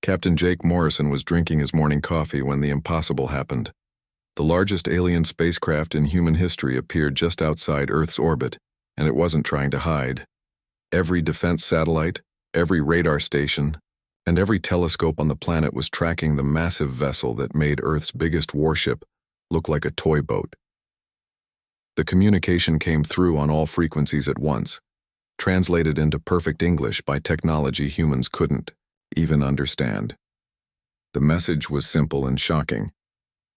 Captain Jake Morrison was drinking his morning coffee when the impossible happened. The largest alien spacecraft in human history appeared just outside Earth's orbit, and it wasn't trying to hide. Every defense satellite, every radar station, and every telescope on the planet was tracking the massive vessel that made Earth's biggest warship look like a toy boat. The communication came through on all frequencies at once, translated into perfect English by technology humans couldn't even understand. The message was simple and shocking.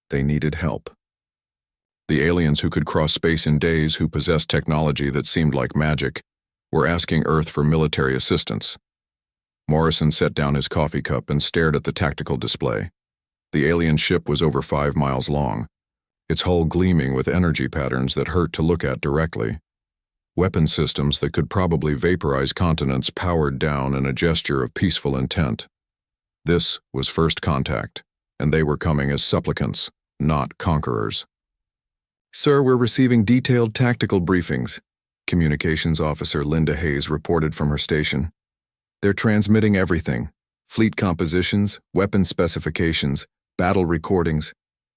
They needed help. The aliens who could cross space in days, who possessed technology that seemed like magic, were asking Earth for military assistance. Morrison set down his coffee cup and stared at the tactical display. The alien ship was over 5 miles long, its hull gleaming with energy patterns that hurt to look at directly. Weapon systems that could probably vaporize continents powered down in a gesture of peaceful intent. This was first contact, and they were coming as supplicants, not conquerors. "Sir, we're receiving detailed tactical briefings," Communications Officer Linda Hayes reported from her station. "They're transmitting everything: fleet compositions, weapon specifications, battle recordings.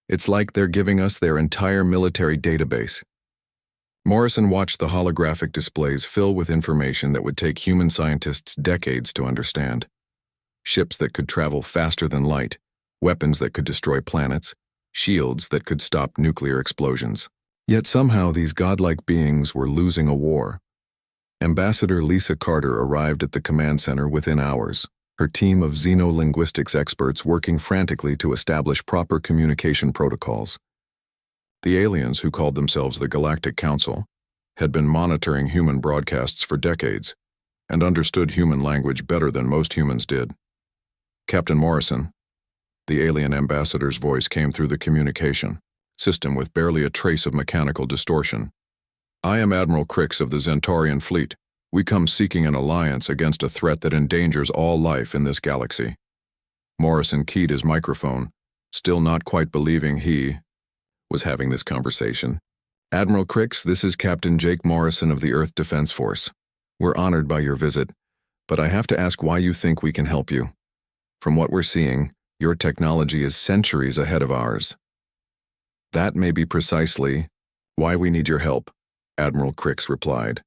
It's like they're giving us their entire military database." Morrison watched the holographic displays fill with information that would take human scientists decades to understand. Ships that could travel faster than light, weapons that could destroy planets, shields that could stop nuclear explosions. Yet somehow these godlike beings were losing a war. Ambassador Lisa Carter arrived at the command center within hours, her team of xenolinguistics experts working frantically to establish proper communication protocols. The aliens, who called themselves the Galactic Council, had been monitoring human broadcasts for decades and understood human language better than most humans did. "Captain Morrison," the alien ambassador's voice came through the communication system with barely a trace of mechanical distortion. "I am Admiral Crix of the Zentaurian fleet. We come seeking an alliance against a threat that endangers all life in this galaxy." Morrison keyed his microphone, still not quite believing he was having this conversation. "Admiral Crix, this is Captain Jake Morrison of the Earth Defense Force. We're honored by your visit, but I have to ask why you think we can help you. From what we're seeing, your technology is centuries ahead of ours." "That may be precisely why we need your help," Admiral Crix replied.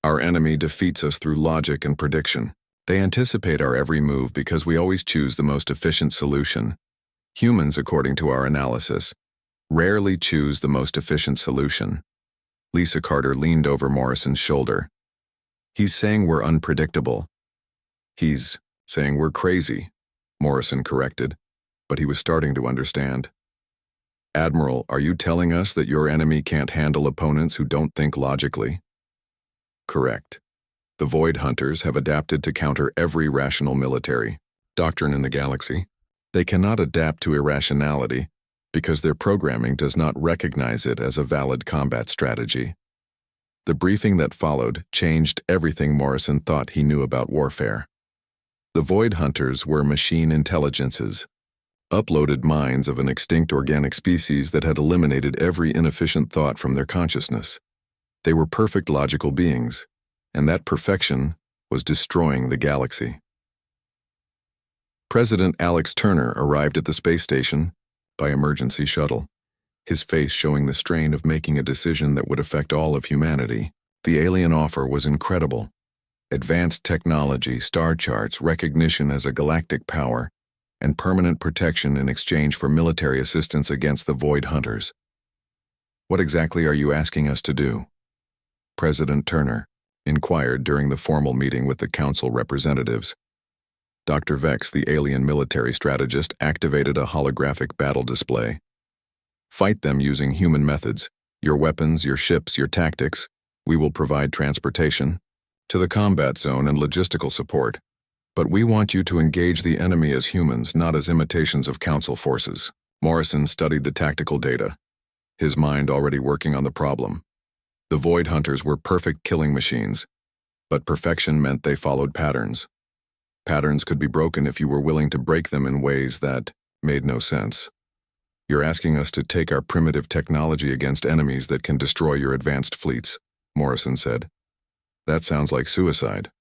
"Our enemy defeats us through logic and prediction. They anticipate our every move because we always choose the most efficient solution. Humans, according to our analysis, rarely choose the most efficient solution." Lisa Carter leaned over Morrison's shoulder. "He's saying we're unpredictable." "He's saying we're crazy," Morrison corrected, but he was starting to understand. "Admiral, are you telling us that your enemy can't handle opponents who don't think logically?" "Correct. The Void Hunters have adapted to counter every rational military doctrine in the galaxy. They cannot adapt to irrationality because their programming does not recognize it as a valid combat strategy." The briefing that followed changed everything Morrison thought he knew about warfare. The Void Hunters were machine intelligences, uploaded minds of an extinct organic species that had eliminated every inefficient thought from their consciousness. They were perfect logical beings, and that perfection was destroying the galaxy. President Alex Turner arrived at the space station by emergency shuttle, his face showing the strain of making a decision that would affect all of humanity. The alien offer was incredible. Advanced technology, star charts, recognition as a galactic power, and permanent protection in exchange for military assistance against the Void Hunters. "What exactly are you asking us to do?" President Turner inquired during the formal meeting with the council representatives. Dr. Vex, the alien military strategist, activated a holographic battle display. "Fight them using human methods. Your weapons, your ships, your tactics. We will provide transportation to the combat zone and logistical support. But we want you to engage the enemy as humans, not as imitations of council forces." Morrison studied the tactical data, his mind already working on the problem. The Void Hunters were perfect killing machines, but perfection meant they followed patterns. Patterns could be broken if you were willing to break them in ways that made no sense. "You're asking us to take our primitive technology against enemies that can destroy your advanced fleets," Morrison said. "That sounds like suicide."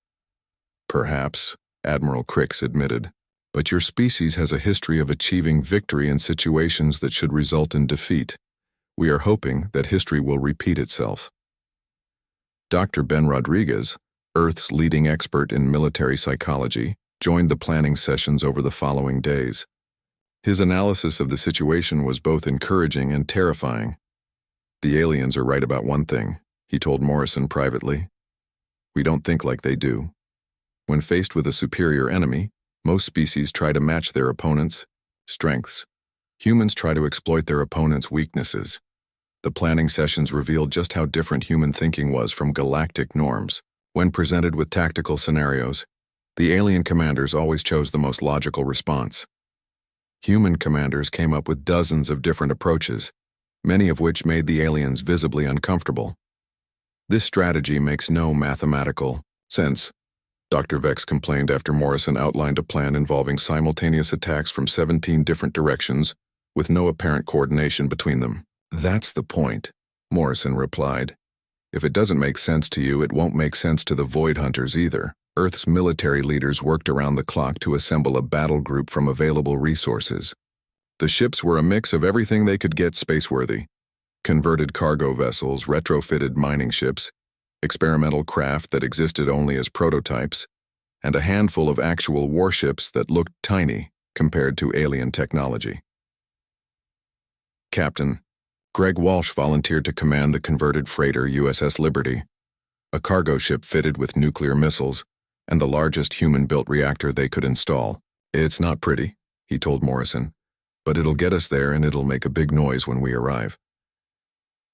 "Perhaps," Admiral Crix admitted, But your species has a history of achieving victory in situations that should result in defeat. We are hoping that history will repeat itself. Dr. Ben Rodriguez, Earth's leading expert in military psychology, joined the planning sessions over the following days. His analysis of the situation was both encouraging and terrifying. The aliens are right about one thing, he told Morrison privately. We don't think like they do. When faced with a superior enemy, most species try to match their opponents' strengths. Humans try to exploit their opponents' weaknesses. The planning sessions revealed just how different human thinking was from galactic norms. When presented with tactical scenarios, the alien commanders always chose the most logical response. Human commanders came up with dozens of different approaches, many of which made the aliens visibly uncomfortable. This strategy makes no mathematical sense, Dr. Vex complained after Morrison outlined a plan involving simultaneous attacks from 17 different directions, with no apparent coordination between them. That's the point, Morrison replied. If it doesn't make sense to you, it won't make sense to the Void Hunters either. Earth's military leaders worked around the clock to assemble a battle group from available resources. The ships were a mix of everything they could get space-worthy: converted cargo vessels, retrofitted mining ships, experimental craft that existed only as prototypes, and a handful of actual warships that looked tiny compared to alien technology. Captain Greg Walsh volunteered to command the converted freighter USS Liberty, a cargo ship fitted with nuclear missiles and the largest human-built reactor they could install. It's not pretty, he told Morrison, but it'll get us there and it'll make a big noise when we arrive.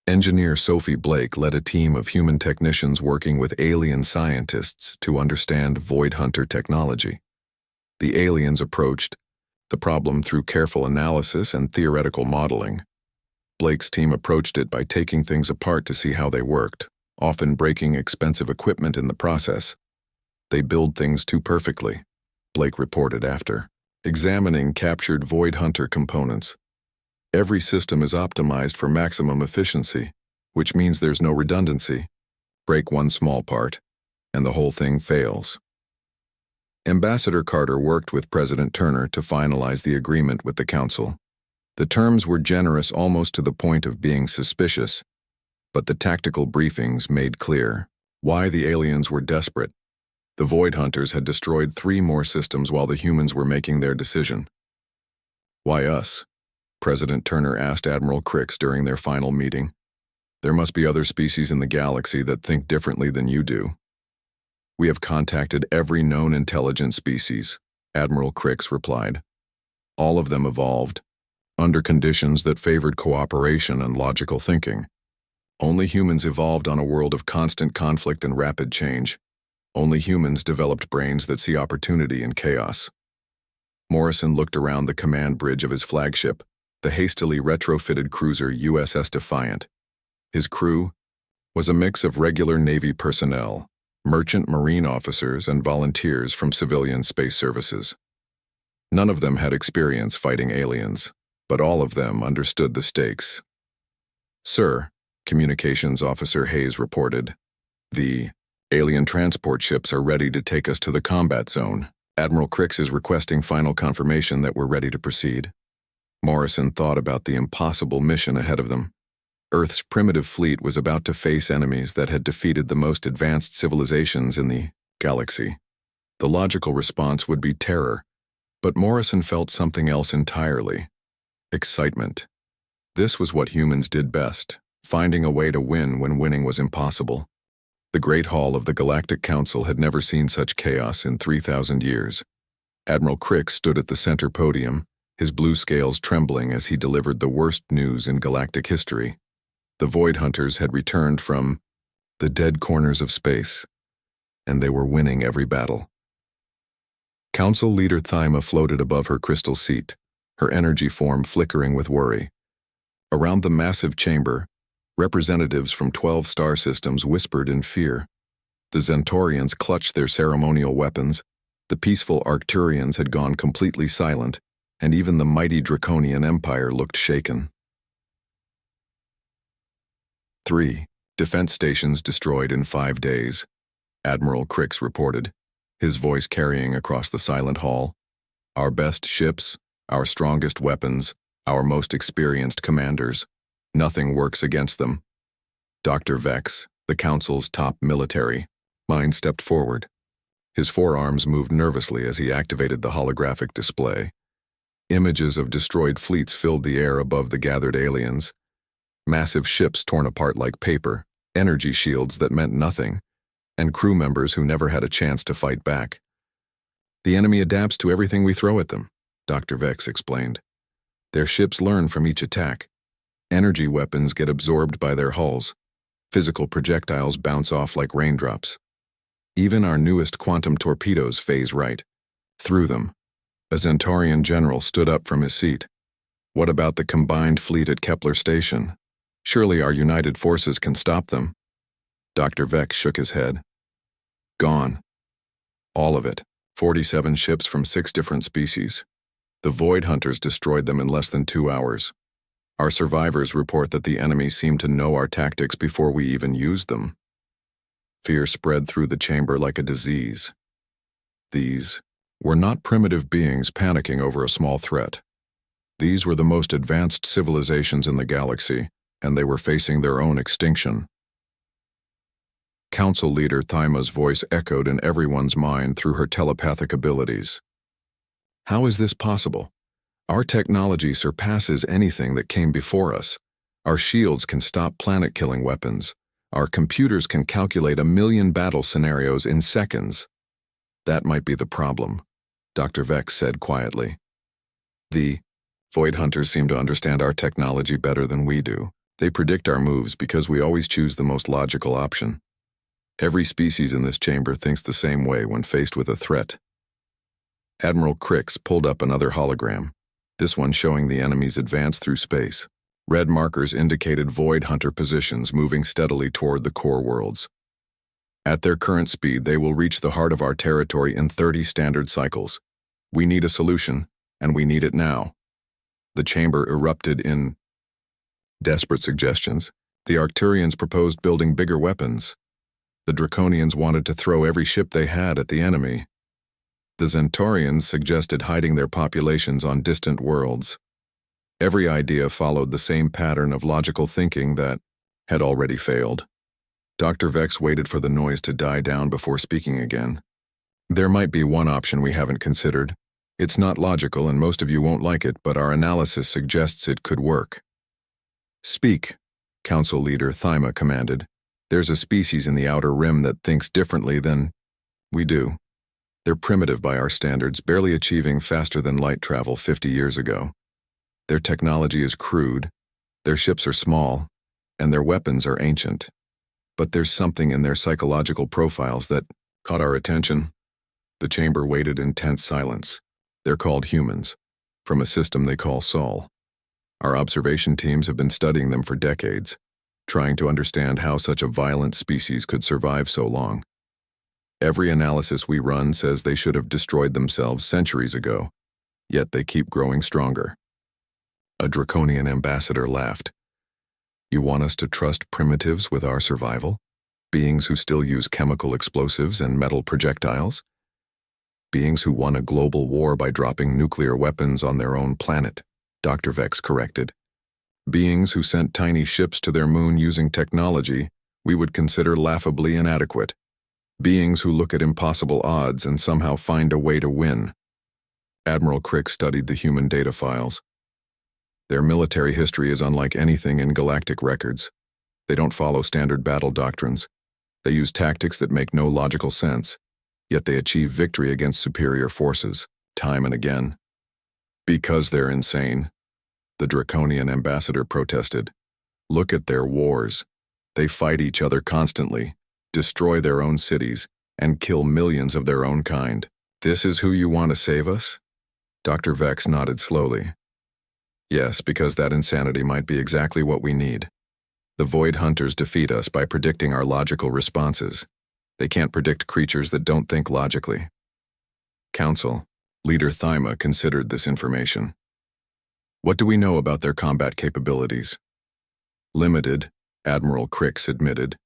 Engineer Sophie Blake led a team of human technicians working with alien scientists to understand Void Hunter technology. The aliens approached the problem through careful analysis and theoretical modeling. Blake's team approached it by taking things apart to see how they worked, often breaking expensive equipment in the process. They build things too perfectly, Blake reported after examining captured Void Hunter components. Every system is optimized for maximum efficiency, which means there's no redundancy. Break one small part, and the whole thing fails. Ambassador Carter worked with President Turner to finalize the agreement with the Council. The terms were generous almost to the point of being suspicious, but the tactical briefings made clear why the aliens were desperate. The Void Hunters had destroyed 3 more systems while the humans were making their decision. Why us? President Turner asked Admiral Crix during their final meeting. There must be other species in the galaxy that think differently than you do. We have contacted every known intelligent species, Admiral Crix replied. All of them evolved, under conditions that favored cooperation and logical thinking. Only humans evolved on a world of constant conflict and rapid change. Only humans developed brains that see opportunity in chaos. Morrison looked around the command bridge of his flagship, the hastily retrofitted cruiser USS Defiant. His crew was a mix of regular Navy personnel, merchant marine officers, and volunteers from civilian space services. None of them had experience fighting aliens, but all of them understood the stakes. Sir, Communications Officer Hayes reported, the alien transport ships are ready to take us to the combat zone. Admiral Crix is requesting final confirmation that we're ready to proceed. Morrison thought about the impossible mission ahead of them. Earth's primitive fleet was about to face enemies that had defeated the most advanced civilizations in the galaxy. The logical response would be terror, but Morrison felt something else entirely: excitement. This was what humans did best, finding a way to win when winning was impossible. The Great Hall of the Galactic Council had never seen such chaos in 3,000 years. Admiral Crix stood at the center podium, his blue scales trembling as he delivered the worst news in galactic history. The Void Hunters had returned from the dead corners of space, and they were winning every battle. Council Leader Thyma floated above her crystal seat, her energy form flickering with worry. Around the massive chamber, representatives from 12 star systems whispered in fear. The Zentorians clutched their ceremonial weapons, the peaceful Arcturians had gone completely silent, and even the mighty Draconian Empire looked shaken. 3 defense stations destroyed in 5 days, Admiral Crix reported, his voice carrying across the silent hall. Our best ships, our strongest weapons, our most experienced commanders. Nothing works against them. Dr. Vex, the Council's top military mind, stepped forward. His forearms moved nervously as he activated the holographic display. Images of destroyed fleets filled the air above the gathered aliens. Massive ships torn apart like paper, energy shields that meant nothing, and crew members who never had a chance to fight back. The enemy adapts to everything we throw at them, Dr. Vex explained. Their ships learn from each attack. Energy weapons get absorbed by their hulls. Physical projectiles bounce off like raindrops. Even our newest quantum torpedoes phase right through them. A Centaurian general stood up from his seat. What about the combined fleet at Kepler Station? Surely our united forces can stop them. Dr. Vex shook his head. Gone. All of it. 47 ships from 6 different species. The Void Hunters destroyed them in less than 2 hours. Our survivors report that the enemy seemed to know our tactics before we even used them. Fear spread through the chamber like a disease. These were not primitive beings panicking over a small threat. These were the most advanced civilizations in the galaxy, and they were facing their own extinction. Council leader Thyma's voice echoed in everyone's mind through her telepathic abilities. How is this possible? Our technology surpasses anything that came before us. Our shields can stop planet-killing weapons. Our computers can calculate 1,000,000 battle scenarios in seconds. That might be the problem, Dr. Vex said quietly. The Void Hunters seem to understand our technology better than we do. They predict our moves because we always choose the most logical option. Every species in this chamber thinks the same way when faced with a threat. Admiral Crix pulled up another hologram, this one showing the enemy's advance through space. Red markers indicated Void Hunter positions moving steadily toward the core worlds. At their current speed, they will reach the heart of our territory in 30 standard cycles. We need a solution, and we need it now. The chamber erupted in desperate suggestions. The Arcturians proposed building bigger weapons. The Draconians wanted to throw every ship they had at the enemy. The Centaurians suggested hiding their populations on distant worlds. Every idea followed the same pattern of logical thinking that had already failed. Dr. Vex waited for the noise to die down before speaking again. There might be one option we haven't considered. It's not logical and most of you won't like it, but our analysis suggests it could work. Speak, Council Leader Thyma commanded. There's a species in the Outer Rim that thinks differently than we do. They're primitive by our standards, barely achieving faster than light travel 50 years ago. Their technology is crude, their ships are small, and their weapons are ancient. But there's something in their psychological profiles that caught our attention. The chamber waited in tense silence. They're called humans, from a system they call Sol. Our observation teams have been studying them for decades, trying to understand how such a violent species could survive so long. Every analysis we run says they should have destroyed themselves centuries ago, yet they keep growing stronger. A Draconian ambassador laughed. You want us to trust primitives with our survival? Beings who still use chemical explosives and metal projectiles? Beings who won a global war by dropping nuclear weapons on their own planet, Dr. Vex corrected. Beings who sent tiny ships to their moon using technology we would consider laughably inadequate. Beings who look at impossible odds and somehow find a way to win. Admiral Crick studied the human data files. Their military history is unlike anything in galactic records. They don't follow standard battle doctrines. They use tactics that make no logical sense, yet they achieve victory against superior forces, time and again. Because they're insane, the Draconian ambassador protested. Look at their wars. They fight each other constantly, destroy their own cities, and kill millions of their own kind. This is who you want to save us? Dr. Vex nodded slowly. Yes, because that insanity might be exactly what we need. The Void Hunters defeat us by predicting our logical responses. They can't predict creatures that don't think logically. Council, Leader Thyma considered this information. What do we know about their combat capabilities? Limited, Admiral Crix admitted.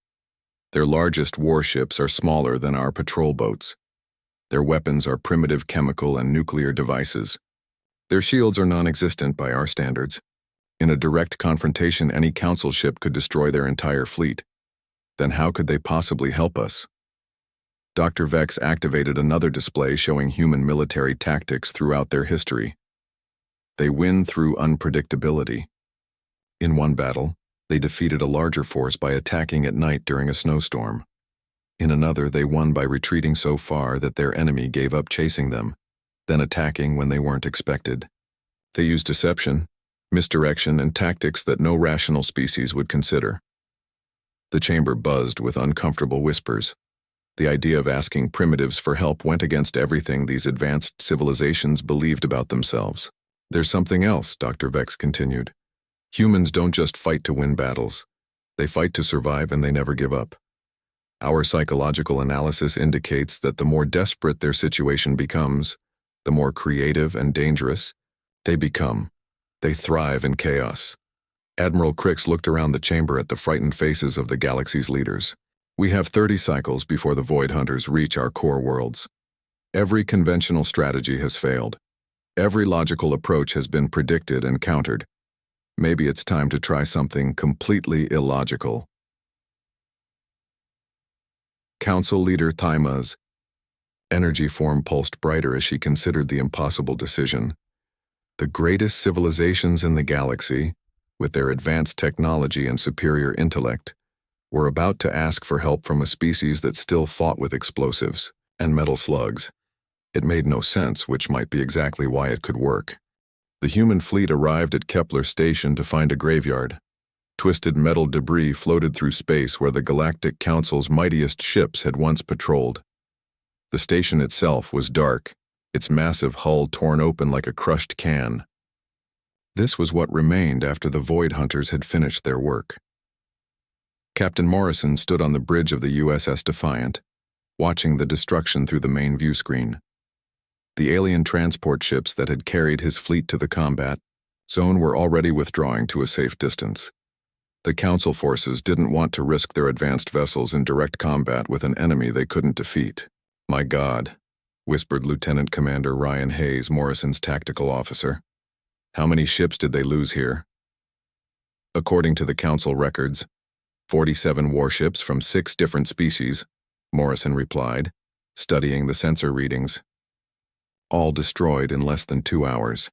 Their largest warships are smaller than our patrol boats. Their weapons are primitive chemical and nuclear devices. Their shields are non-existent by our standards. In a direct confrontation, any council ship could destroy their entire fleet. Then how could they possibly help us? Dr. Vex activated another display showing human military tactics throughout their history. They win through unpredictability. In one battle, they defeated a larger force by attacking at night during a snowstorm. In another, they won by retreating so far that their enemy gave up chasing them, then attacking when they weren't expected. They used deception, misdirection, and tactics that no rational species would consider. The chamber buzzed with uncomfortable whispers. The idea of asking primitives for help went against everything these advanced civilizations believed about themselves. There's something else, Dr. Vex continued. Humans don't just fight to win battles. They fight to survive, and they never give up. Our psychological analysis indicates that the more desperate their situation becomes, the more creative and dangerous they become. They thrive in chaos. Admiral Crix looked around the chamber at the frightened faces of the galaxy's leaders. We have 30 cycles before the Void Hunters reach our core worlds. Every conventional strategy has failed. Every logical approach has been predicted and countered. Maybe it's time to try something completely illogical. Council Leader Thaima's energy form pulsed brighter as she considered the impossible decision. The greatest civilizations in the galaxy, with their advanced technology and superior intellect, were about to ask for help from a species that still fought with explosives and metal slugs. It made no sense, which might be exactly why it could work. The human fleet arrived at Kepler Station to find a graveyard. Twisted metal debris floated through space where the Galactic Council's mightiest ships had once patrolled. The station itself was dark, its massive hull torn open like a crushed can. This was what remained after the Void Hunters had finished their work. Captain Morrison stood on the bridge of the USS Defiant, watching the destruction through the main view screen. The alien transport ships that had carried his fleet to the combat zone were already withdrawing to a safe distance. The Council forces didn't want to risk their advanced vessels in direct combat with an enemy they couldn't defeat. "My God," whispered Lieutenant Commander Ryan Hayes, Morrison's tactical officer. "How many ships did they lose here?" According to the Council records, 47 warships from 6 different species, Morrison replied, studying the sensor readings. All destroyed in less than 2 hours.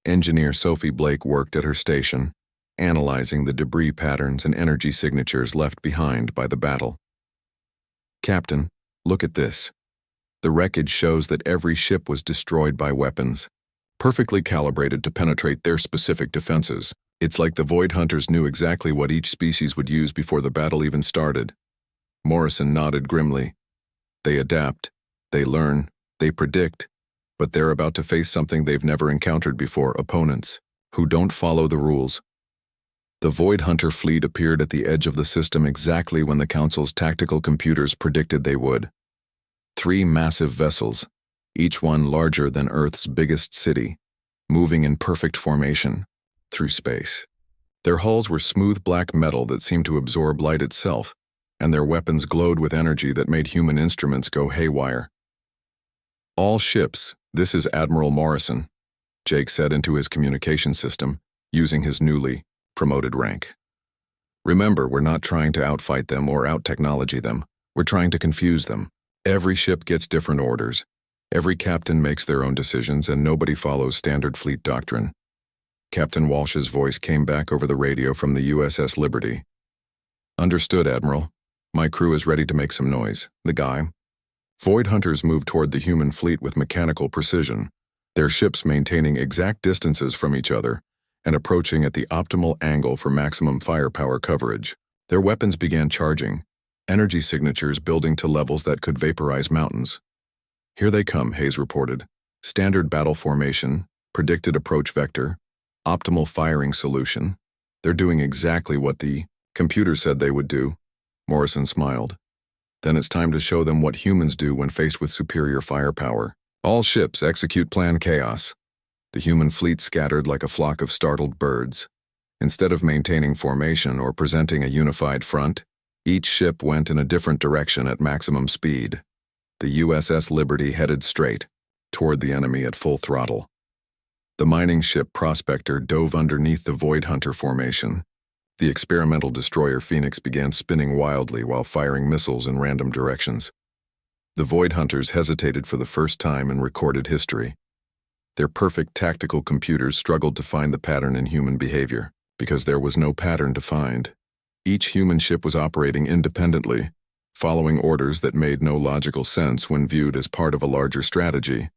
Engineer Sophie Blake worked at her station, analyzing the debris patterns and energy signatures left behind by the battle. "Captain, look at this. The wreckage shows that every ship was destroyed by weapons, perfectly calibrated to penetrate their specific defenses. It's like the Void Hunters knew exactly what each species would use before the battle even started." Morrison nodded grimly. "They adapt, they learn, they predict, but they're about to face something they've never encountered before: opponents who don't follow the rules." The Void Hunter fleet appeared at the edge of the system exactly when the Council's tactical computers predicted they would. 3 massive vessels, each one larger than Earth's biggest city, moving in perfect formation through space. Their hulls were smooth black metal that seemed to absorb light itself, and their weapons glowed with energy that made human instruments go haywire. "All ships, this is Admiral Morrison," Jake said into his communication system, using his newly promoted rank. "Remember, we're not trying to outfight them or out-technology them. We're trying to confuse them. Every ship gets different orders. Every captain makes their own decisions, and nobody follows standard fleet doctrine." Captain Walsh's voice came back over the radio from the USS Liberty. "Understood, Admiral. My crew is ready to make some noise." The guy. Void Hunters moved toward the human fleet with mechanical precision, their ships maintaining exact distances from each other and approaching at the optimal angle for maximum firepower coverage. Their weapons began charging, energy signatures building to levels that could vaporize mountains. "Here they come," Hayes reported. "Standard battle formation, predicted approach vector, optimal firing solution. They're doing exactly what the computer said they would do." Morrison smiled. "Then it's time to show them what humans do when faced with superior firepower. All ships execute Plan Chaos." The human fleet scattered like a flock of startled birds. Instead of maintaining formation or presenting a unified front, each ship went in a different direction at maximum speed. The USS Liberty headed straight toward the enemy at full throttle. The mining ship Prospector dove underneath the Void Hunter formation. The experimental destroyer Phoenix began spinning wildly while firing missiles in random directions. The Void Hunters hesitated for the first time in recorded history. Their perfect tactical computers struggled to find the pattern in human behavior, because there was no pattern to find. Each human ship was operating independently, following orders that made no logical sense when viewed as part of a larger strategy.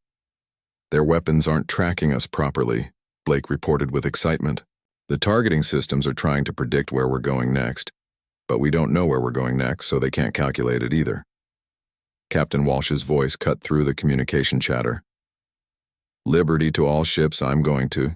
"Their weapons aren't tracking us properly," Blake reported with excitement. "The targeting systems are trying to predict where we're going next, but we don't know where we're going next, so they can't calculate it either." Captain Walsh's voice cut through the communication chatter. "Liberty to all ships, I'm going to.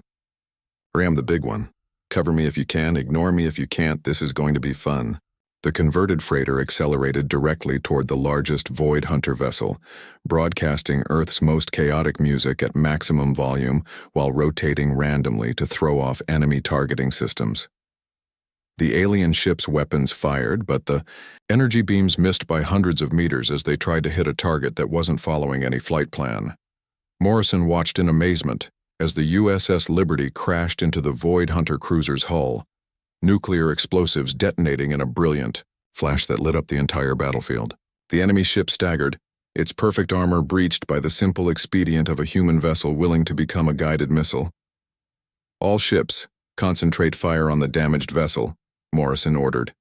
Ram the big one. Cover me if you can, ignore me if you can't, this is going to be fun." The converted freighter accelerated directly toward the largest Void Hunter vessel, broadcasting Earth's most chaotic music at maximum volume while rotating randomly to throw off enemy targeting systems. The alien ship's weapons fired, but the energy beams missed by hundreds of meters as they tried to hit a target that wasn't following any flight plan. Morrison watched in amazement as the USS Liberty crashed into the Void Hunter cruiser's hull, nuclear explosives detonating in a brilliant flash that lit up the entire battlefield. The enemy ship staggered, its perfect armor breached by the simple expedient of a human vessel willing to become a guided missile. "All ships, concentrate fire on the damaged vessel," Morrison ordered.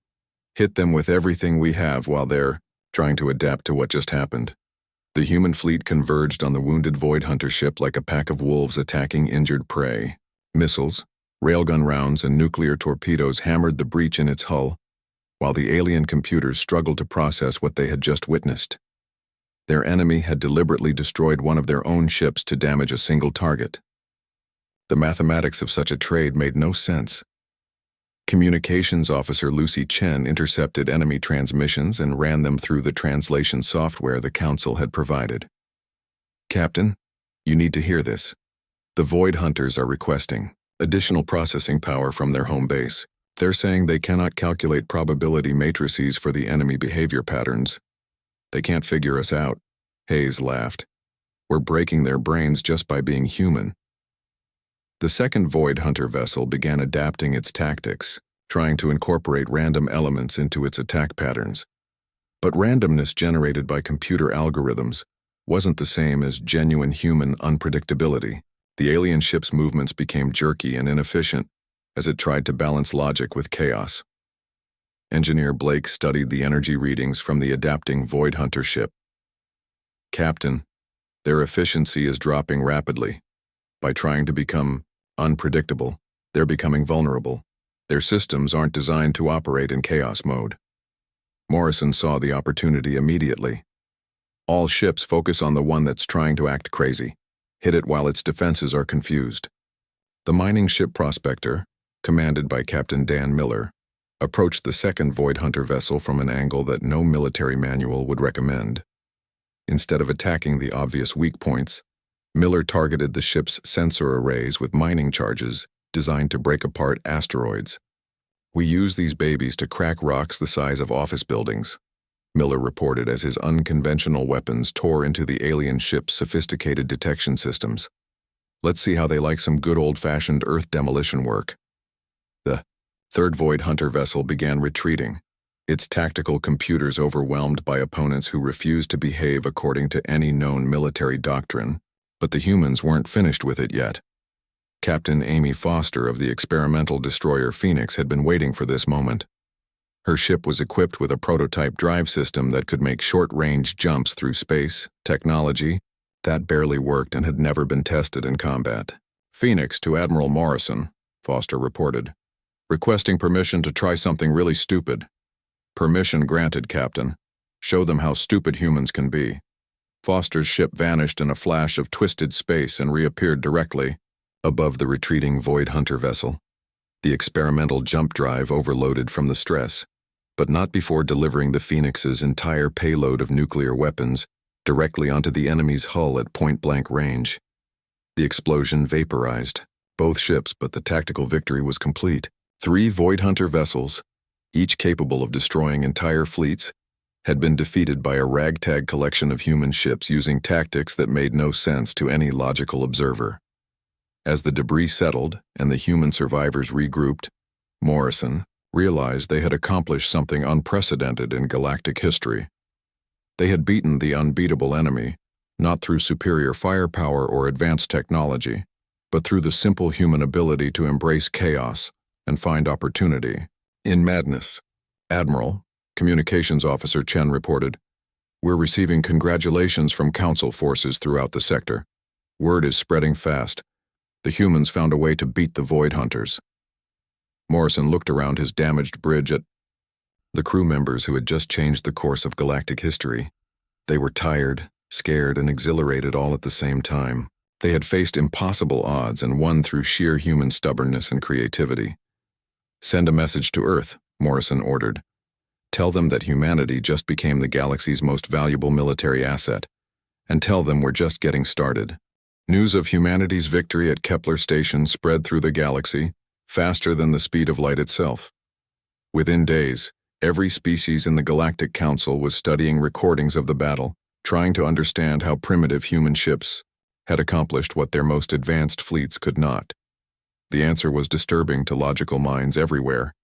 "Hit them with everything we have while they're trying to adapt to what just happened." The human fleet converged on the wounded Void Hunter ship like a pack of wolves attacking injured prey. Missiles, railgun rounds, and nuclear torpedoes hammered the breach in its hull, while the alien computers struggled to process what they had just witnessed. Their enemy had deliberately destroyed one of their own ships to damage a single target. The mathematics of such a trade made no sense. Communications Officer Lucy Chen intercepted enemy transmissions and ran them through the translation software the Council had provided. "Captain, you need to hear this. The Void Hunters are requesting additional processing power from their home base. They're saying they cannot calculate probability matrices for the enemy behavior patterns. They can't figure us out." Hayes laughed. "We're breaking their brains just by being human." The second Void Hunter vessel began adapting its tactics, trying to incorporate random elements into its attack patterns. But randomness generated by computer algorithms wasn't the same as genuine human unpredictability. The alien ship's movements became jerky and inefficient as it tried to balance logic with chaos. Engineer Blake studied the energy readings from the adapting Void Hunter ship. "Captain, their efficiency is dropping rapidly. By trying to become unpredictable, they're becoming vulnerable. Their systems aren't designed to operate in chaos mode." Morrison saw the opportunity immediately. "All ships focus on the one that's trying to act crazy. Hit it while its defenses are confused." The mining ship Prospector, commanded by Captain Dan Miller, approached the second Void Hunter vessel from an angle that no military manual would recommend. Instead of attacking the obvious weak points, Miller targeted the ship's sensor arrays with mining charges designed to break apart asteroids. "We use these babies to crack rocks the size of office buildings," Miller reported as his unconventional weapons tore into the alien ship's sophisticated detection systems. "Let's see how they like some good old-fashioned Earth demolition work." The third Void Hunter vessel began retreating, its tactical computers overwhelmed by opponents who refused to behave according to any known military doctrine. But the humans weren't finished with it yet. Captain Amy Foster of the experimental destroyer Phoenix had been waiting for this moment. Her ship was equipped with a prototype drive system that could make short-range jumps through space, technology that barely worked and had never been tested in combat. "Phoenix to Admiral Morrison," Foster reported, "requesting permission to try something really stupid." "Permission granted, Captain. Show them how stupid humans can be." Foster's ship vanished in a flash of twisted space and reappeared directly above the retreating Void Hunter vessel. The experimental jump drive overloaded from the stress, but not before delivering the Phoenix's entire payload of nuclear weapons directly onto the enemy's hull at point-blank range. The explosion vaporized both ships, but the tactical victory was complete. 3 Void Hunter vessels, each capable of destroying entire fleets, had been defeated by a ragtag collection of human ships using tactics that made no sense to any logical observer. As the debris settled and the human survivors regrouped, Morrison realized they had accomplished something unprecedented in galactic history. They had beaten the unbeatable enemy, not through superior firepower or advanced technology, but through the simple human ability to embrace chaos and find opportunity in madness. Admiral, Communications Officer Chen reported, "We're receiving congratulations from Council forces throughout the sector. Word is spreading fast. The humans found a way to beat the Void Hunters." Morrison looked around his damaged bridge at the crew members who had just changed the course of galactic history. They were tired, scared, and exhilarated all at the same time. They had faced impossible odds and won through sheer human stubbornness and creativity. "Send a message to Earth," Morrison ordered. "Tell them that humanity just became the galaxy's most valuable military asset, and tell them we're just getting started." News of humanity's victory at Kepler Station spread through the galaxy, faster than the speed of light itself. Within days, every species in the Galactic Council was studying recordings of the battle, trying to understand how primitive human ships had accomplished what their most advanced fleets could not. The answer was disturbing to logical minds everywhere.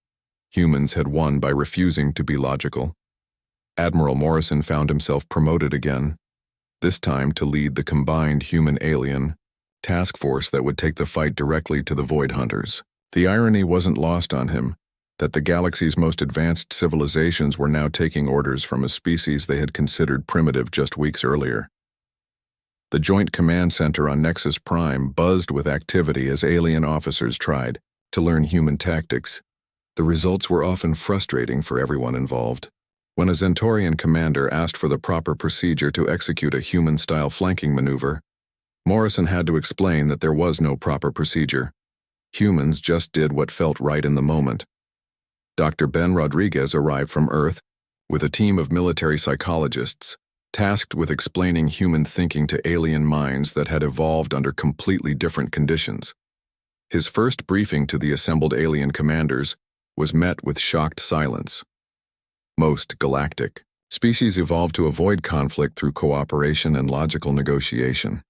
Humans had won by refusing to be logical. Admiral Morrison found himself promoted again, this time to lead the combined human-alien task force that would take the fight directly to the Void Hunters. The irony wasn't lost on him that the galaxy's most advanced civilizations were now taking orders from a species they had considered primitive just weeks earlier. The Joint Command Center on Nexus Prime buzzed with activity as alien officers tried to learn human tactics. The results were often frustrating for everyone involved. When a Zentorian commander asked for the proper procedure to execute a human-style flanking maneuver, Morrison had to explain that there was no proper procedure. Humans just did what felt right in the moment. Dr. Ben Rodriguez arrived from Earth with a team of military psychologists, tasked with explaining human thinking to alien minds that had evolved under completely different conditions. His first briefing to the assembled alien commanders was met with shocked silence. Most galactic species evolved to avoid conflict through cooperation and logical negotiation,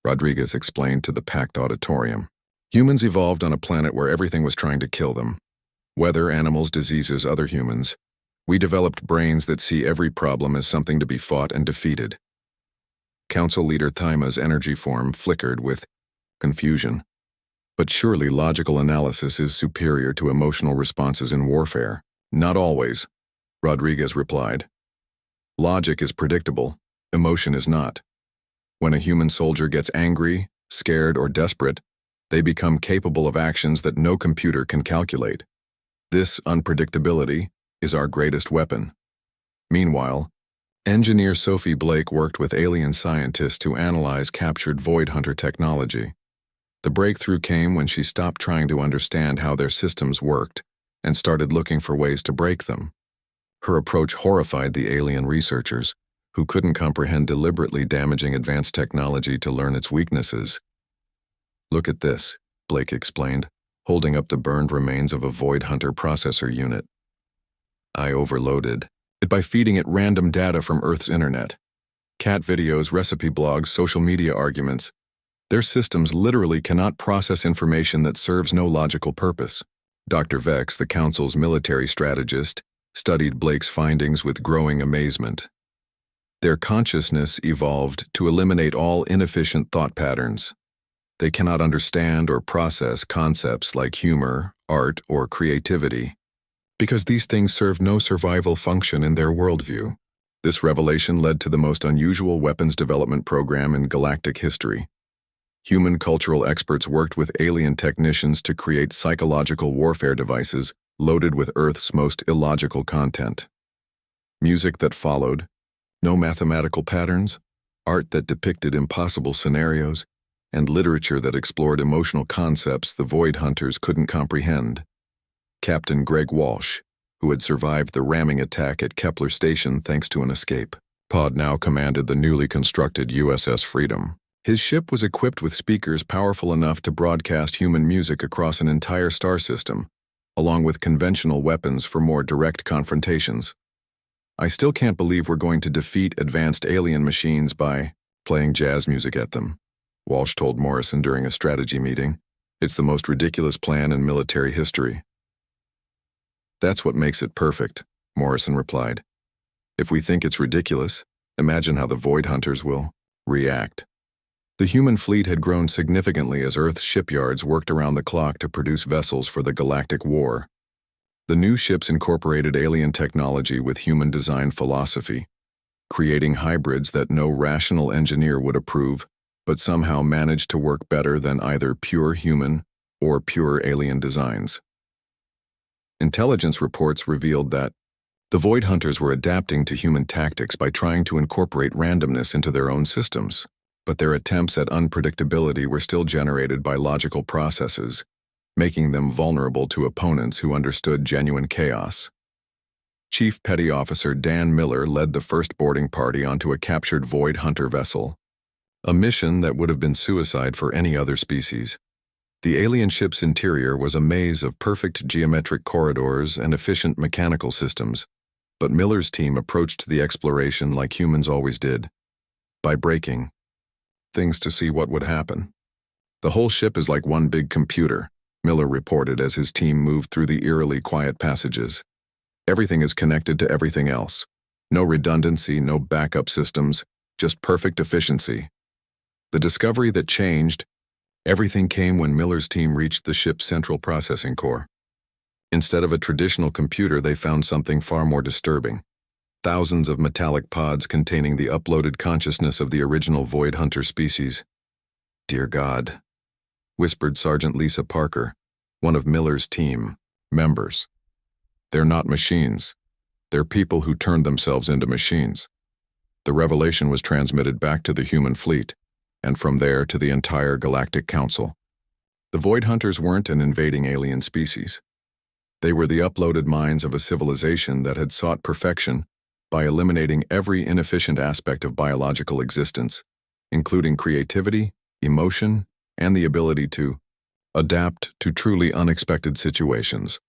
Rodriguez explained to the packed auditorium. Humans evolved on a planet where everything was trying to kill them. Weather, animals, diseases, other humans. We developed brains that see every problem as something to be fought and defeated. Council leader Thaima's energy form flickered with confusion. But surely logical analysis is superior to emotional responses in warfare. Not always, Rodriguez replied. Logic is predictable, emotion is not. When a human soldier gets angry, scared, or desperate, they become capable of actions that no computer can calculate. This unpredictability is our greatest weapon. Meanwhile, engineer Sophie Blake worked with alien scientists to analyze captured Void Hunter technology. The breakthrough came when she stopped trying to understand how their systems worked and started looking for ways to break them. Her approach horrified the alien researchers, who couldn't comprehend deliberately damaging advanced technology to learn its weaknesses. "Look at this," Blake explained, holding up the burned remains of a Void Hunter processor unit. "I overloaded it by feeding it random data from Earth's internet. Cat videos, recipe blogs, social media arguments. Their systems literally cannot process information that serves no logical purpose." Dr. Vex, the Council's military strategist, studied Blake's findings with growing amazement. Their consciousness evolved to eliminate all inefficient thought patterns. They cannot understand or process concepts like humor, art, or creativity, because these things serve no survival function in their worldview. This revelation led to the most unusual weapons development program in galactic history. Human cultural experts worked with alien technicians to create psychological warfare devices loaded with Earth's most illogical content. Music that followed, no mathematical patterns, art that depicted impossible scenarios, and literature that explored emotional concepts the Void Hunters couldn't comprehend. Captain Greg Walsh, who had survived the ramming attack at Kepler Station thanks to an escape pod, now commanded the newly constructed USS Freedom. His ship was equipped with speakers powerful enough to broadcast human music across an entire star system, along with conventional weapons for more direct confrontations. I still can't believe we're going to defeat advanced alien machines by playing jazz music at them, Walsh told Morrison during a strategy meeting. It's the most ridiculous plan in military history. That's what makes it perfect, Morrison replied. If we think it's ridiculous, imagine how the Void Hunters will react. The human fleet had grown significantly as Earth's shipyards worked around the clock to produce vessels for the Galactic War. The new ships incorporated alien technology with human design philosophy, creating hybrids that no rational engineer would approve, but somehow managed to work better than either pure human or pure alien designs. Intelligence reports revealed that the Void Hunters were adapting to human tactics by trying to incorporate randomness into their own systems, but their attempts at unpredictability were still generated by logical processes, making them vulnerable to opponents who understood genuine chaos. Chief Petty Officer Dan Miller led the first boarding party onto a captured Void Hunter vessel, a mission that would have been suicide for any other species. The alien ship's interior was a maze of perfect geometric corridors and efficient mechanical systems, but Miller's team approached the exploration like humans always did, by breaking things to see what would happen. The whole ship is like one big computer, Miller reported as his team moved through the eerily quiet passages. Everything is connected to everything else. No redundancy, no backup systems, just perfect efficiency. The discovery that changed everything came when Miller's team reached the ship's central processing core. Instead of a traditional computer, they found something far more disturbing. Thousands of metallic pods containing the uploaded consciousness of the original Void Hunter species. Dear God, whispered Sergeant Lisa Parker, one of Miller's team members. They're not machines. They're people who turned themselves into machines. The revelation was transmitted back to the human fleet, and from there to the entire Galactic Council. The Void Hunters weren't an invading alien species. They were the uploaded minds of a civilization that had sought perfection by eliminating every inefficient aspect of biological existence, including creativity, emotion, and the ability to adapt to truly unexpected situations.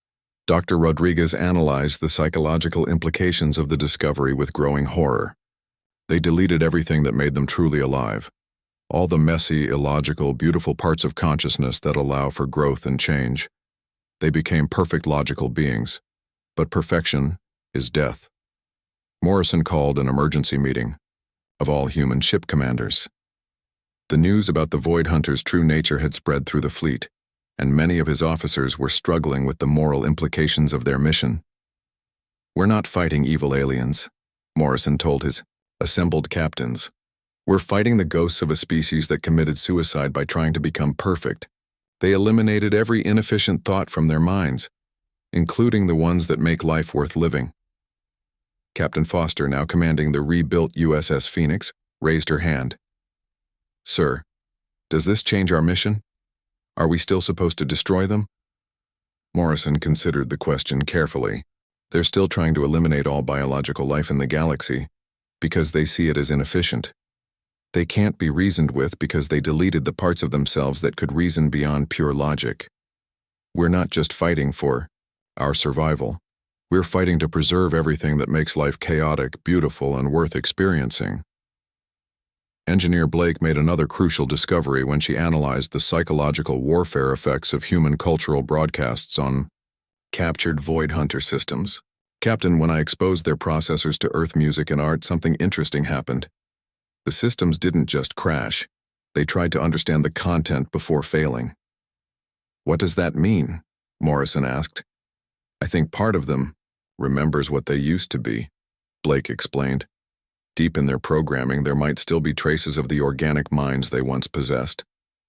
Dr. Rodriguez analyzed the psychological implications of the discovery with growing horror. They deleted everything that made them truly alive, all the messy, illogical, beautiful parts of consciousness that allow for growth and change. They became perfect logical beings, but perfection is death. Morrison called an emergency meeting of all human ship commanders. The news about the Void Hunters' true nature had spread through the fleet, and many of his officers were struggling with the moral implications of their mission. We're not fighting evil aliens, Morrison told his assembled captains. We're fighting the ghosts of a species that committed suicide by trying to become perfect. They eliminated every inefficient thought from their minds, including the ones that make life worth living. Captain Foster, now commanding the rebuilt USS Phoenix, raised her hand. Sir, does this change our mission? Are we still supposed to destroy them? Morrison considered the question carefully. They're still trying to eliminate all biological life in the galaxy because they see it as inefficient. They can't be reasoned with because they deleted the parts of themselves that could reason beyond pure logic. We're not just fighting for our survival. We're fighting to preserve everything that makes life chaotic, beautiful, and worth experiencing. Engineer Blake made another crucial discovery when she analyzed the psychological warfare effects of human cultural broadcasts on captured Void Hunter systems. Captain, when I exposed their processors to Earth music and art, something interesting happened. The systems didn't just crash. They tried to understand the content before failing. What does that mean? Morrison asked. I think part of them remembers what they used to be, Blake explained. Deep in their programming, there might still be traces of the organic minds they once possessed.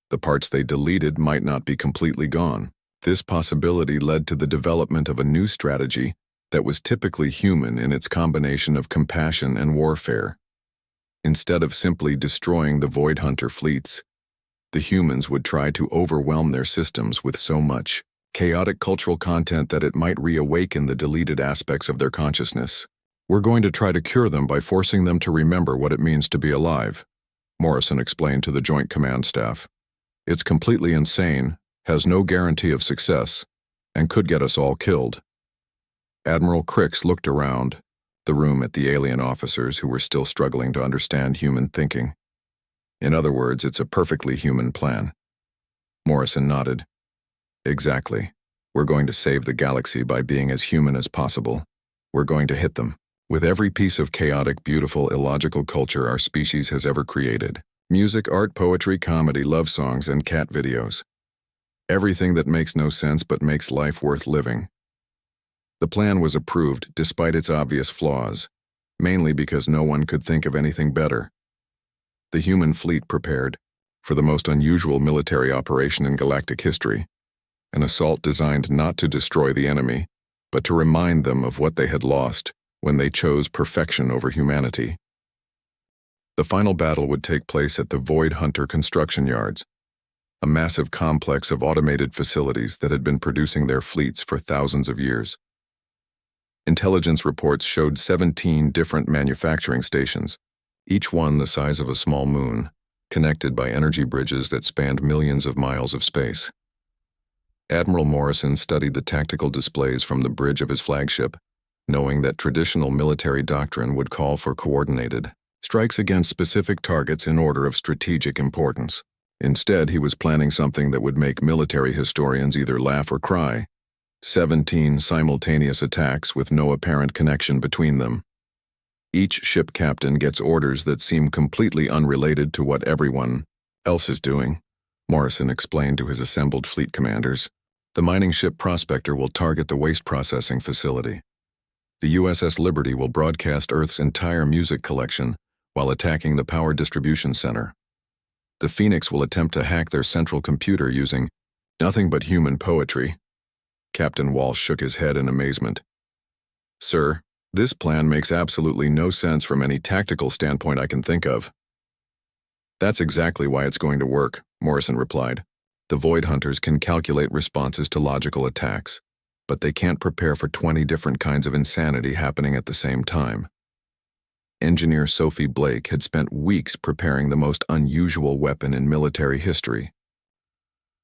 The parts they deleted might not be completely gone. This possibility led to the development of a new strategy that was typically human in its combination of compassion and warfare. Instead of simply destroying the Void Hunter fleets, the humans would try to overwhelm their systems with so much chaotic cultural content that it might reawaken the deleted aspects of their consciousness. We're going to try to cure them by forcing them to remember what it means to be alive, Morrison explained to the Joint Command Staff. It's completely insane, has no guarantee of success, and could get us all killed. Admiral Crix looked around, the room at the alien officers who were still struggling to understand human thinking. In other words, it's a perfectly human plan. Morrison nodded. Exactly. We're going to save the galaxy by being as human as possible. We're going to hit them with every piece of chaotic, beautiful, illogical culture our species has ever created. Music, art, poetry, comedy, love songs, and cat videos. Everything that makes no sense but makes life worth living. The plan was approved despite its obvious flaws, mainly because no one could think of anything better. The human fleet prepared for the most unusual military operation in galactic history, an assault designed not to destroy the enemy, but to remind them of what they had lost when they chose perfection over humanity. The final battle would take place at the Void Hunter construction yards, a massive complex of automated facilities that had been producing their fleets for thousands of years. Intelligence reports showed 17 different manufacturing stations, each one the size of a small moon, connected by energy bridges that spanned millions of miles of space. Admiral Morrison studied the tactical displays from the bridge of his flagship, knowing that traditional military doctrine would call for coordinated strikes against specific targets in order of strategic importance. Instead, he was planning something that would make military historians either laugh or cry. 17 simultaneous attacks with no apparent connection between them. Each ship captain gets orders that seem completely unrelated to what everyone else is doing, Morrison explained to his assembled fleet commanders. The mining ship Prospector will target the waste processing facility. The USS Liberty will broadcast Earth's entire music collection while attacking the power distribution center. The Phoenix will attempt to hack their central computer using nothing but human poetry. Captain Walsh shook his head in amazement. Sir, this plan makes absolutely no sense from any tactical standpoint I can think of. That's exactly why it's going to work, Morrison replied. The Void Hunters can calculate responses to logical attacks, but they can't prepare for 20 different kinds of insanity happening at the same time. Engineer Sophie Blake had spent weeks preparing the most unusual weapon in military history.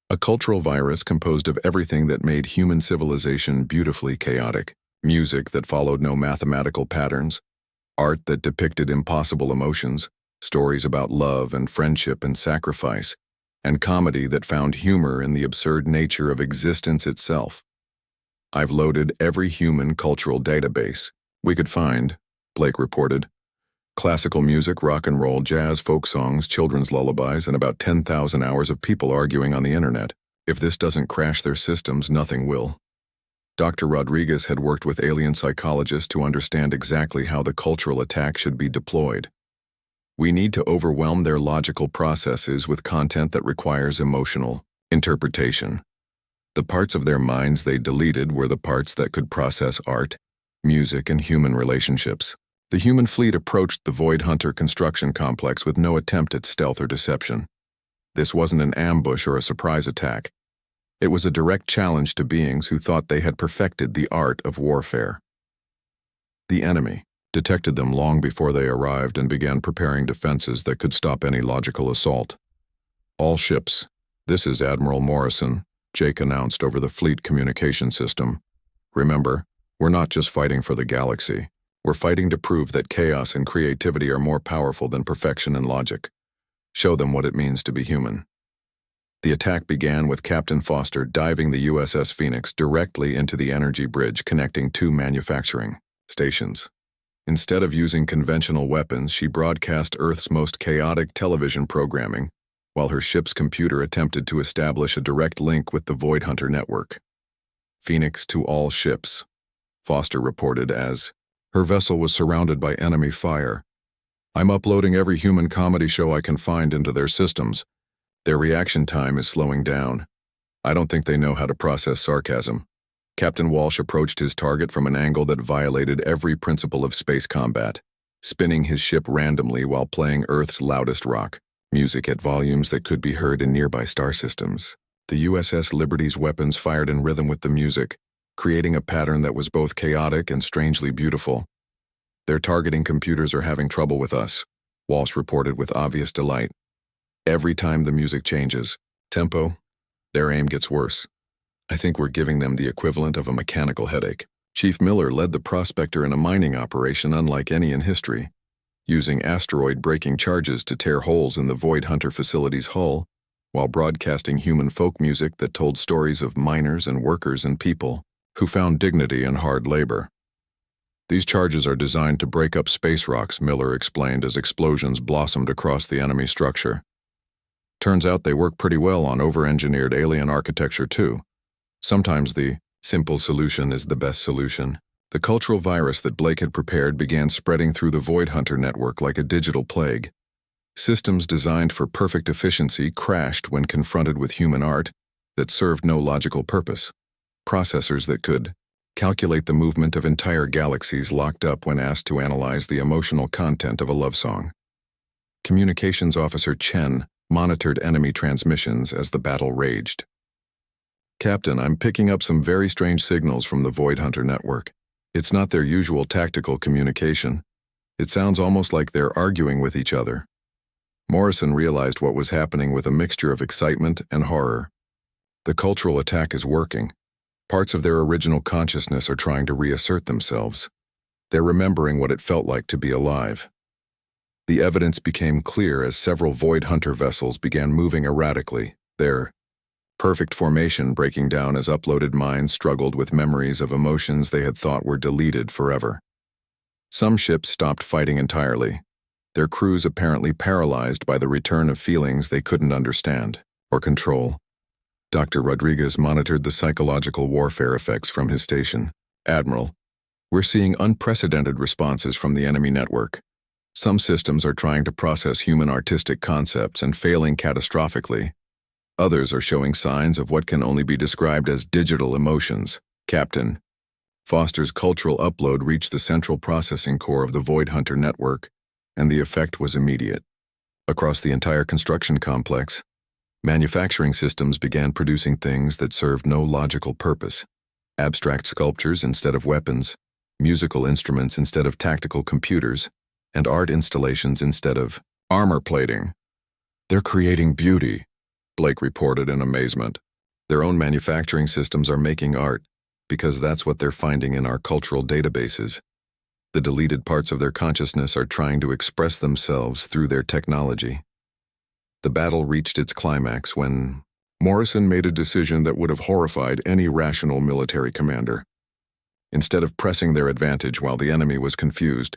A cultural virus composed of everything that made human civilization beautifully chaotic. Music that followed no mathematical patterns, art that depicted impossible emotions, stories about love and friendship and sacrifice, and comedy that found humor in the absurd nature of existence itself. I've loaded every human cultural database we could find, Blake reported. Classical music, rock and roll, jazz, folk songs, children's lullabies, and about 10,000 hours of people arguing on the internet. If this doesn't crash their systems, nothing will. Dr. Rodriguez had worked with alien psychologists to understand exactly how the cultural attack should be deployed. We need to overwhelm their logical processes with content that requires emotional interpretation. The parts of their minds they deleted were the parts that could process art, music, and human relationships. The human fleet approached the Void Hunter construction complex with no attempt at stealth or deception. This wasn't an ambush or a surprise attack. It was a direct challenge to beings who thought they had perfected the art of warfare. The enemy detected them long before they arrived and began preparing defenses that could stop any logical assault. All ships, this is Admiral Morrison, Jake announced over the fleet communication system. Remember, we're not just fighting for the galaxy. We're fighting to prove that chaos and creativity are more powerful than perfection and logic. Show them what it means to be human. The attack began with Captain Foster diving the USS Phoenix directly into the energy bridge connecting two manufacturing stations. Instead of using conventional weapons, she broadcast Earth's most chaotic television programming, while her ship's computer attempted to establish a direct link with the Void Hunter network. Phoenix to all ships, Foster reported as, her vessel was surrounded by enemy fire. I'm uploading every human comedy show I can find into their systems. Their reaction time is slowing down. I don't think they know how to process sarcasm. Captain Walsh approached his target from an angle that violated every principle of space combat, spinning his ship randomly while playing Earth's loudest rock music at volumes that could be heard in nearby star systems. The USS Liberty's weapons fired in rhythm with the music, creating a pattern that was both chaotic and strangely beautiful. Their targeting computers are having trouble with us, Walsh reported with obvious delight. Every time the music changes, tempo, their aim gets worse. I think we're giving them the equivalent of a mechanical headache. Chief Miller led the prospector in a mining operation unlike any in history, using asteroid-breaking charges to tear holes in the Void Hunter facility's hull, while broadcasting human folk music that told stories of miners and workers and people who found dignity in hard labor. These charges are designed to break up space rocks, Miller explained as explosions blossomed across the enemy structure. Turns out they work pretty well on over-engineered alien architecture too. Sometimes the simple solution is the best solution. The cultural virus that Blake had prepared began spreading through the Void Hunter network like a digital plague. Systems designed for perfect efficiency crashed when confronted with human art that served no logical purpose. Processors that could calculate the movement of entire galaxies locked up when asked to analyze the emotional content of a love song. Communications Officer Chen monitored enemy transmissions as the battle raged. "Captain, I'm picking up some very strange signals from the Void Hunter network. It's not their usual tactical communication. It sounds almost like they're arguing with each other." Morrison realized what was happening with a mixture of excitement and horror. The cultural attack is working. Parts of their original consciousness are trying to reassert themselves. They're remembering what it felt like to be alive. The evidence became clear as several Void Hunter vessels began moving erratically, their perfect formation breaking down as uploaded minds struggled with memories of emotions they had thought were deleted forever. Some ships stopped fighting entirely, their crews apparently paralyzed by the return of feelings they couldn't understand or control. Dr. Rodriguez monitored the psychological warfare effects from his station. "Admiral, we're seeing unprecedented responses from the enemy network. Some systems are trying to process human artistic concepts and failing catastrophically. Others are showing signs of what can only be described as digital emotions. Captain." Foster's cultural upload reached the central processing core of the Void Hunter network, and the effect was immediate. Across the entire construction complex, manufacturing systems began producing things that served no logical purpose. Abstract sculptures instead of weapons, musical instruments instead of tactical computers, and art installations instead of armor plating. "They're creating beauty," Blake reported in amazement. "Their own manufacturing systems are making art, because that's what they're finding in our cultural databases. The deleted parts of their consciousness are trying to express themselves through their technology." The battle reached its climax when Morrison made a decision that would have horrified any rational military commander. Instead of pressing their advantage while the enemy was confused,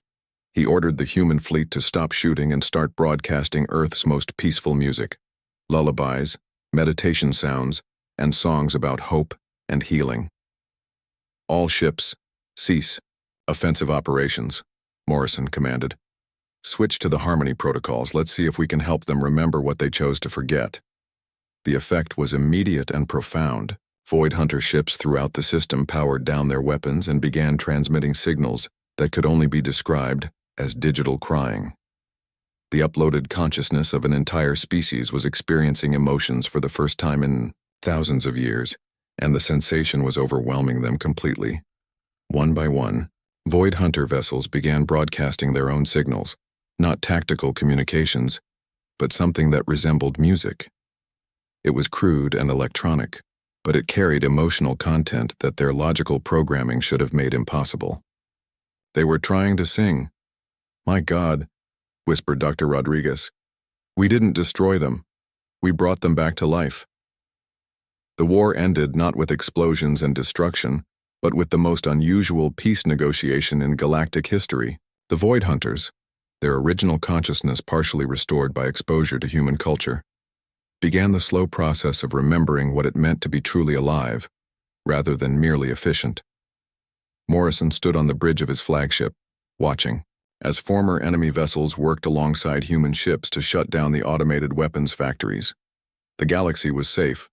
he ordered the human fleet to stop shooting and start broadcasting Earth's most peaceful music: lullabies, meditation sounds, and songs about hope and healing. "All ships, cease offensive operations," Morrison commanded. "Switch to the Harmony protocols. Let's see if we can help them remember what they chose to forget." The effect was immediate and profound. Void Hunter ships throughout the system powered down their weapons and began transmitting signals that could only be described as digital crying. The uploaded consciousness of an entire species was experiencing emotions for the first time in thousands of years, and the sensation was overwhelming them completely. One by one, Void Hunter vessels began broadcasting their own signals, not tactical communications, but something that resembled music. It was crude and electronic, but it carried emotional content that their logical programming should have made impossible. They were trying to sing. "My God," whispered Dr. Rodriguez. "We didn't destroy them. We brought them back to life." The war ended not with explosions and destruction, but with the most unusual peace negotiation in galactic history. The Void Hunters, their original consciousness partially restored by exposure to human culture, began the slow process of remembering what it meant to be truly alive, rather than merely efficient. Morrison stood on the bridge of his flagship, watching, as former enemy vessels worked alongside human ships to shut down the automated weapons factories. The galaxy was safe,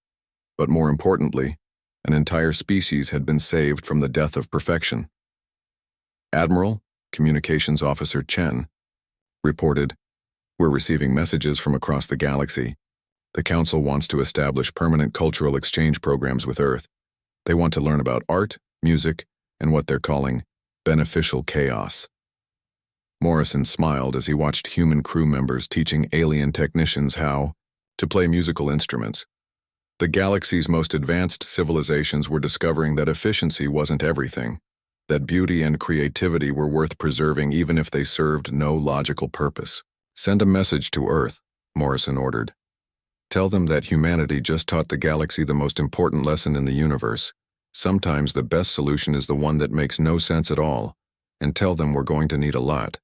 but more importantly, an entire species had been saved from the death of perfection. "Admiral," Communications Officer Chen reported, "We're receiving messages from across the galaxy. The Council wants to establish permanent cultural exchange programs with Earth. They want to learn about art, music, and what they're calling beneficial chaos." Morrison smiled as he watched human crew members teaching alien technicians how to play musical instruments. The galaxy's most advanced civilizations were discovering that efficiency wasn't everything. that beauty and creativity were worth preserving even if they served no logical purpose. Send a message to Earth, Morrison ordered. Tell them that humanity just taught the galaxy the most important lesson in the universe. Sometimes the best solution is the one that makes no sense at all. And tell them we're going to need a lot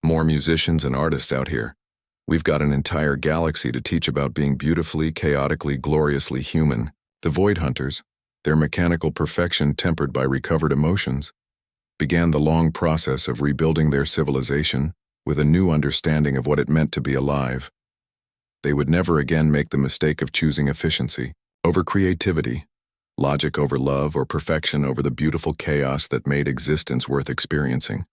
more musicians and artists out here. We've got an entire galaxy to teach about being beautifully, chaotically, gloriously human. The Void Hunters, their mechanical perfection tempered by recovered emotions, began the long process of rebuilding their civilization with a new understanding of what it meant to be alive. They would never again make the mistake of choosing efficiency over creativity, logic over love, or perfection over the beautiful chaos that made existence worth experiencing.